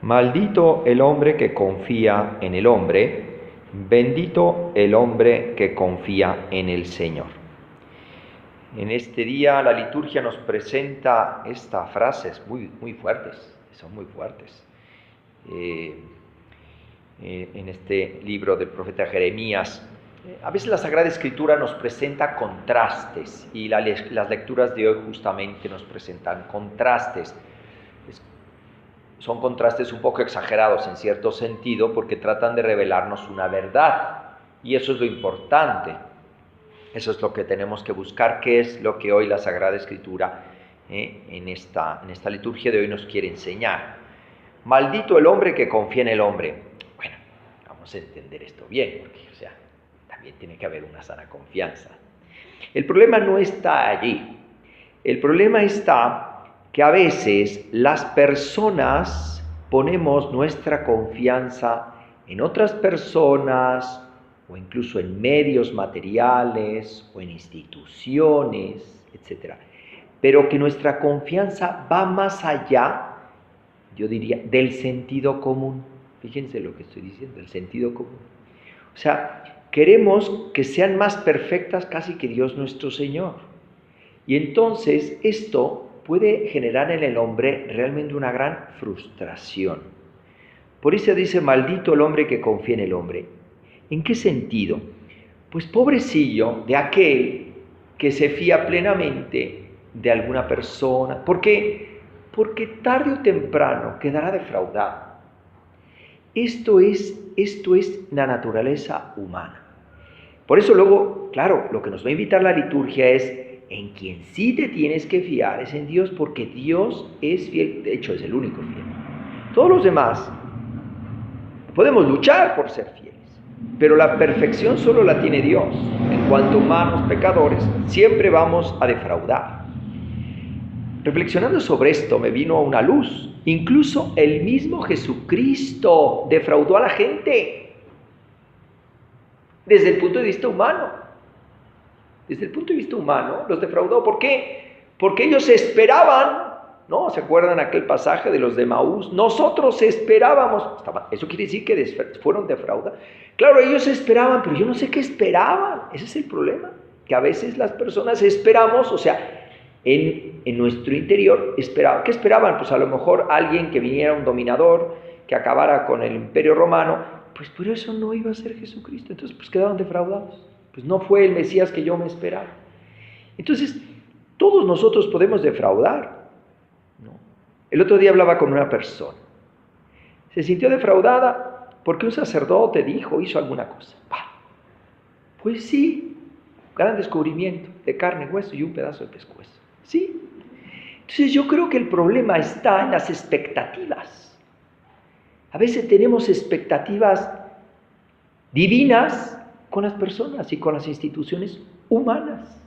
Maldito el hombre que confía en el hombre, bendito el hombre que confía en el Señor. En este día la liturgia nos presenta estas frases muy fuertes, son muy fuertes. En este libro del profeta Jeremías, a veces la Sagrada Escritura nos presenta contrastes y las lecturas de hoy justamente nos presentan contrastes. Son contrastes un poco exagerados en cierto sentido porque tratan de revelarnos una verdad y eso es lo importante. Eso es lo que tenemos que buscar, qué es lo que hoy la Sagrada Escritura en esta liturgia de hoy nos quiere enseñar. Maldito el hombre que confía en el hombre. Bueno, vamos a entender esto bien, porque también tiene que haber una sana confianza. El problema no está allí. El problema está que a veces las personas ponemos nuestra confianza en otras personas o incluso en medios materiales o en instituciones, etc. Pero que nuestra confianza va más allá, yo diría, del sentido común. Fíjense lo que estoy diciendo, el sentido común. O sea, queremos que sean más perfectas casi que Dios nuestro Señor. Y entonces esto puede generar en el hombre realmente una gran frustración. Por eso dice, maldito el hombre que confía en el hombre. ¿En qué sentido? Pues pobrecillo de aquel que se fía plenamente de alguna persona. ¿Por qué? Porque tarde o temprano quedará defraudado. Esto es la naturaleza humana. Por eso luego, claro, lo que nos va a invitar la liturgia es en quien sí te tienes que fiar es en Dios, porque Dios es fiel, de hecho es el único fiel. Todos los demás podemos luchar por ser fieles, pero la perfección solo la tiene Dios. En cuanto humanos pecadores, siempre vamos a defraudar. Reflexionando sobre esto me vino una luz. Incluso el mismo Jesucristo defraudó a la gente desde el punto de vista humano. Desde el punto de vista humano, los defraudó. ¿Por qué? Porque ellos esperaban, ¿no? ¿Se acuerdan aquel pasaje de los de Maús? Nosotros esperábamos. Eso quiere decir que fueron defraudados. Claro, ellos esperaban, pero yo no sé qué esperaban. Ese es el problema. Que a veces las personas esperamos, o sea, en nuestro interior esperaban. ¿Qué esperaban? Pues a lo mejor alguien que viniera, un dominador, que acabara con el Imperio Romano. Pues por eso no iba a ser Jesucristo. Entonces, pues quedaron defraudados. Pues no fue el Mesías que yo me esperaba. Entonces, todos nosotros podemos defraudar, ¿no? El otro día hablaba con una persona. Se sintió defraudada porque un sacerdote hizo alguna cosa. Pues sí, gran descubrimiento de carne, hueso y un pedazo de pescuezo. Sí. Entonces yo creo que el problema está en las expectativas. A veces tenemos expectativas divinas con las personas y con las instituciones humanas.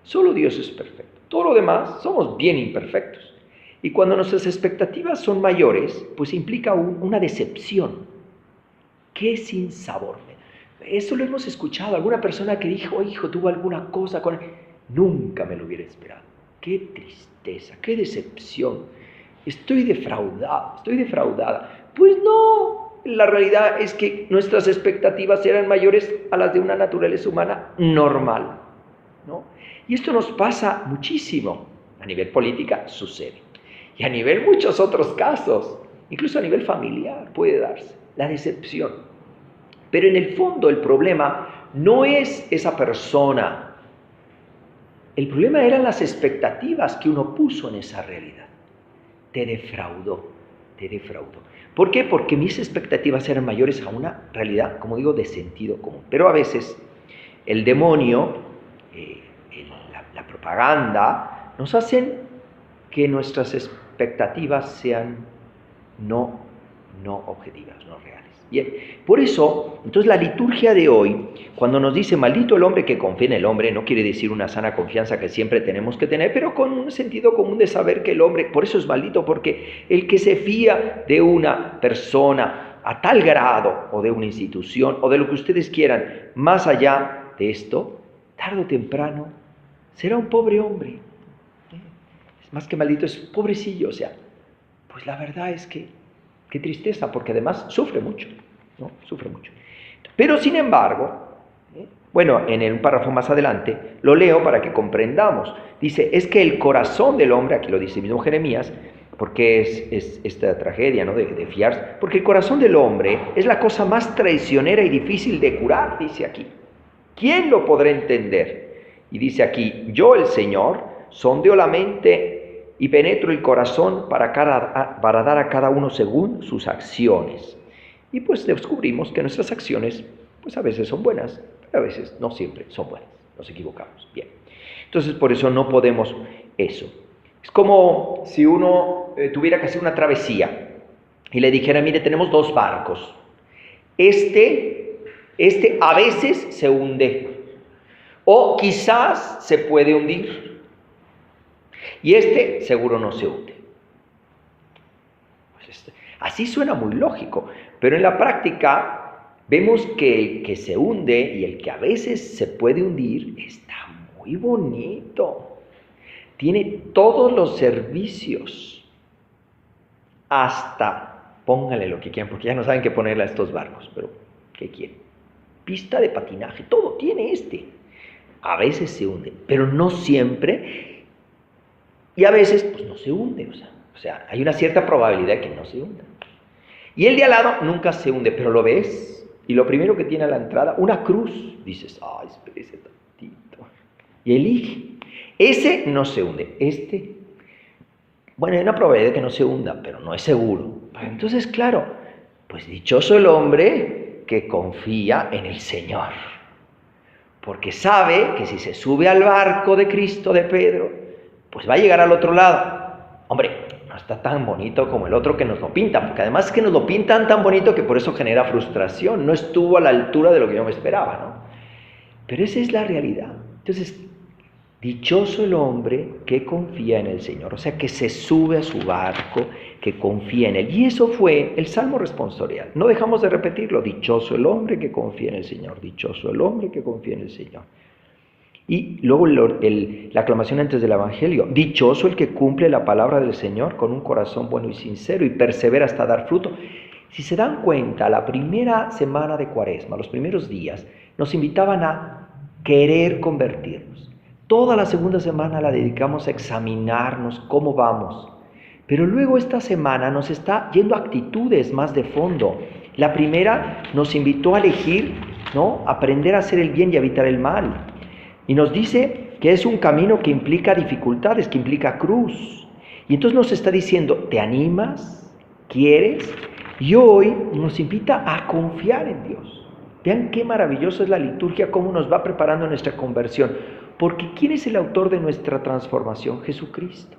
Solo Dios es perfecto. Todo lo demás somos bien imperfectos. Y cuando nuestras expectativas son mayores, pues implica una decepción. ¡Qué sinsabor! Eso lo hemos escuchado. Alguna persona que dijo, hijo, tuvo alguna cosa con él. Nunca me lo hubiera esperado. ¡Qué tristeza! ¡Qué decepción! Estoy defraudada. Pues no. La realidad es que nuestras expectativas eran mayores a las de una naturaleza humana normal, ¿no? Y esto nos pasa muchísimo. A nivel política sucede. Y a nivel muchos otros casos, incluso a nivel familiar puede darse la decepción. Pero en el fondo el problema no es esa persona. El problema eran las expectativas que uno puso en esa realidad. Te defraudó. ¿Por qué? Porque mis expectativas eran mayores a una realidad, como digo, de sentido común. Pero a veces el demonio, la propaganda, nos hacen que nuestras expectativas sean no objetivas, no reales. Bien, por eso, entonces la liturgia de hoy, cuando nos dice maldito el hombre que confía en el hombre, no quiere decir una sana confianza que siempre tenemos que tener, pero con un sentido común de saber que el hombre, por eso es maldito, porque el que se fía de una persona a tal grado, o de una institución, o de lo que ustedes quieran, más allá de esto, tarde o temprano, será un pobre hombre. Es más que maldito, es pobrecillo, o sea, pues la verdad es que Qué tristeza, porque además sufre mucho, ¿no? Sufre mucho. Pero sin embargo, bueno, en un párrafo más adelante, lo leo para que comprendamos. Dice, es que el corazón del hombre, aquí lo dice mismo Jeremías, porque es esta tragedia, ¿no? de fiarse, porque el corazón del hombre es la cosa más traicionera y difícil de curar, dice aquí. ¿Quién lo podrá entender? Y dice aquí, yo el Señor sondeo la mente y penetro el corazón para dar a cada uno según sus acciones. Y pues descubrimos que nuestras acciones, pues a veces son buenas, pero a veces no siempre son buenas, nos equivocamos. Bien, entonces por eso no podemos eso. Es como si uno tuviera que hacer una travesía y le dijera, mire, tenemos 2 barcos. Este a veces se hunde o quizás se puede hundir y este seguro no se hunde. Pues así suena muy lógico, pero en la práctica vemos que el que se hunde y el que a veces se puede hundir está muy bonito. Tiene todos los servicios, hasta, pónganle lo que quieran, porque ya no saben qué ponerle a estos barcos, pero ¿qué quieren? Pista de patinaje, todo tiene A veces se hunde, pero no siempre, y a veces pues no se hunde, o sea, hay una cierta probabilidad de que no se hunda. Y el de al lado nunca se hunde, pero lo ves, y lo primero que tiene a la entrada, una cruz, dices, ay, espérese tantito, y elige. Ese no se hunde, bueno, hay una probabilidad de que no se hunda, pero no es seguro. Entonces, claro, pues dichoso el hombre que confía en el Señor, porque sabe que si se sube al barco de Cristo, de Pedro, pues va a llegar al otro lado. Hombre, no está tan bonito como el otro que nos lo pintan, porque además es que nos lo pintan tan bonito que por eso genera frustración, no estuvo a la altura de lo que yo me esperaba, ¿no? Pero esa es la realidad. Entonces, dichoso el hombre que confía en el Señor, o sea, que se sube a su barco, que confía en Él. Y eso fue el Salmo responsorial. No dejamos de repetirlo. Dichoso el hombre que confía en el Señor. Dichoso el hombre que confía en el Señor. Y luego la aclamación antes del Evangelio. Dichoso el que cumple la palabra del Señor con un corazón bueno y sincero y persevera hasta dar fruto. Si se dan cuenta, la primera semana de Cuaresma, los primeros días, nos invitaban a querer convertirnos. Toda la segunda semana la dedicamos a examinarnos cómo vamos. Pero luego esta semana nos está yendo a actitudes más de fondo. La primera nos invitó a elegir, ¿no? Aprender a hacer el bien y evitar el mal. Y nos dice que es un camino que implica dificultades, que implica cruz. Y entonces nos está diciendo, ¿te animas? ¿Quieres? Y hoy nos invita a confiar en Dios. Vean qué maravilloso es la liturgia, cómo nos va preparando nuestra conversión. Porque ¿quién es el autor de nuestra transformación? Jesucristo.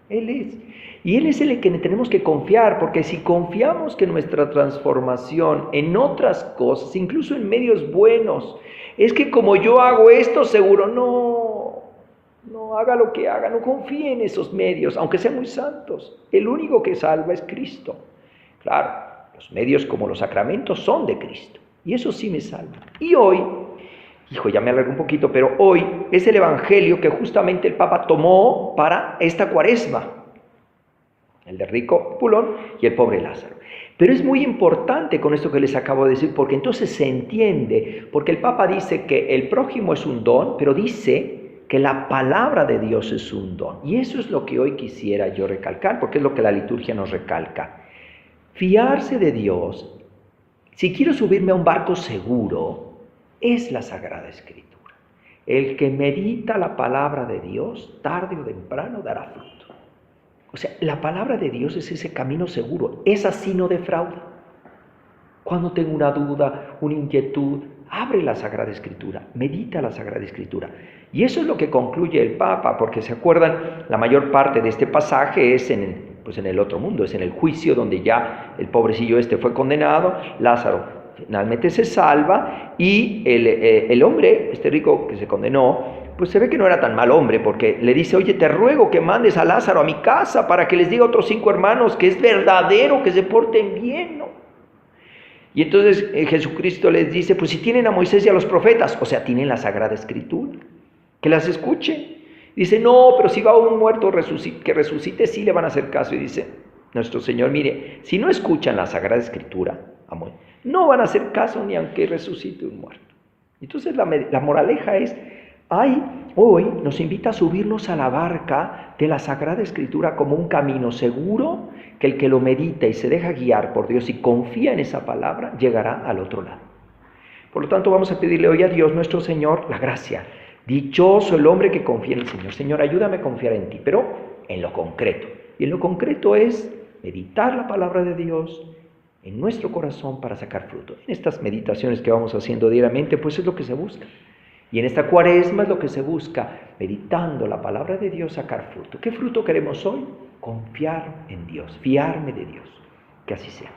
Él es. Y Él es el que tenemos que confiar, porque si confiamos que nuestra transformación en otras cosas, incluso en medios buenos, es que como yo hago esto, seguro no haga lo que haga, no confíe en esos medios, aunque sean muy santos. El único que salva es Cristo. Claro, los medios como los sacramentos son de Cristo, y eso sí me salva. Y hoy, ya me alargo un poquito, pero hoy es el Evangelio que justamente el Papa tomó para esta Cuaresma. El de rico Pulón y el pobre Lázaro. Pero es muy importante con esto que les acabo de decir, porque entonces se entiende, porque el Papa dice que el prójimo es un don, pero dice que la palabra de Dios es un don. Y eso es lo que hoy quisiera yo recalcar, porque es lo que la liturgia nos recalca. Fiarse de Dios, si quiero subirme a un barco seguro, es la Sagrada Escritura. El que medita la palabra de Dios, tarde o temprano dará fruto. O sea, la palabra de Dios es ese camino seguro. Esa sí no defrauda. Cuando tengo una duda, una inquietud, abre la Sagrada Escritura, medita la Sagrada Escritura. Y eso es lo que concluye el Papa, porque se acuerdan, la mayor parte de este pasaje es en el otro mundo, es en el juicio donde ya el pobrecillo fue condenado, Lázaro finalmente se salva y el hombre, rico que se condenó, pues se ve que no era tan mal hombre, porque le dice, oye, te ruego que mandes a Lázaro a mi casa para que les diga a otros 5 hermanos que es verdadero, que se porten bien, ¿no? Y entonces Jesucristo les dice, pues si tienen a Moisés y a los profetas, o sea, tienen la Sagrada Escritura, que las escuchen. Dice, no, pero si va un muerto que resucite, sí le van a hacer caso. Y dice, nuestro Señor, mire, si no escuchan la Sagrada Escritura, amor, no van a hacer caso ni aunque resucite un muerto. Entonces la moraleja es, hoy nos invita a subirnos a la barca de la Sagrada Escritura como un camino seguro, que el que lo medita y se deja guiar por Dios y confía en esa palabra, llegará al otro lado. Por lo tanto, vamos a pedirle hoy a Dios nuestro Señor la gracia. Dichoso el hombre que confía en el Señor. Señor, ayúdame a confiar en ti, pero en lo concreto. Y en lo concreto es meditar la palabra de Dios en nuestro corazón para sacar fruto. En estas meditaciones que vamos haciendo diariamente, pues es lo que se busca. Y en esta cuaresma es lo que se busca, meditando la palabra de Dios, sacar fruto. ¿Qué fruto queremos hoy? Confiar en Dios, fiarme de Dios. Que así sea.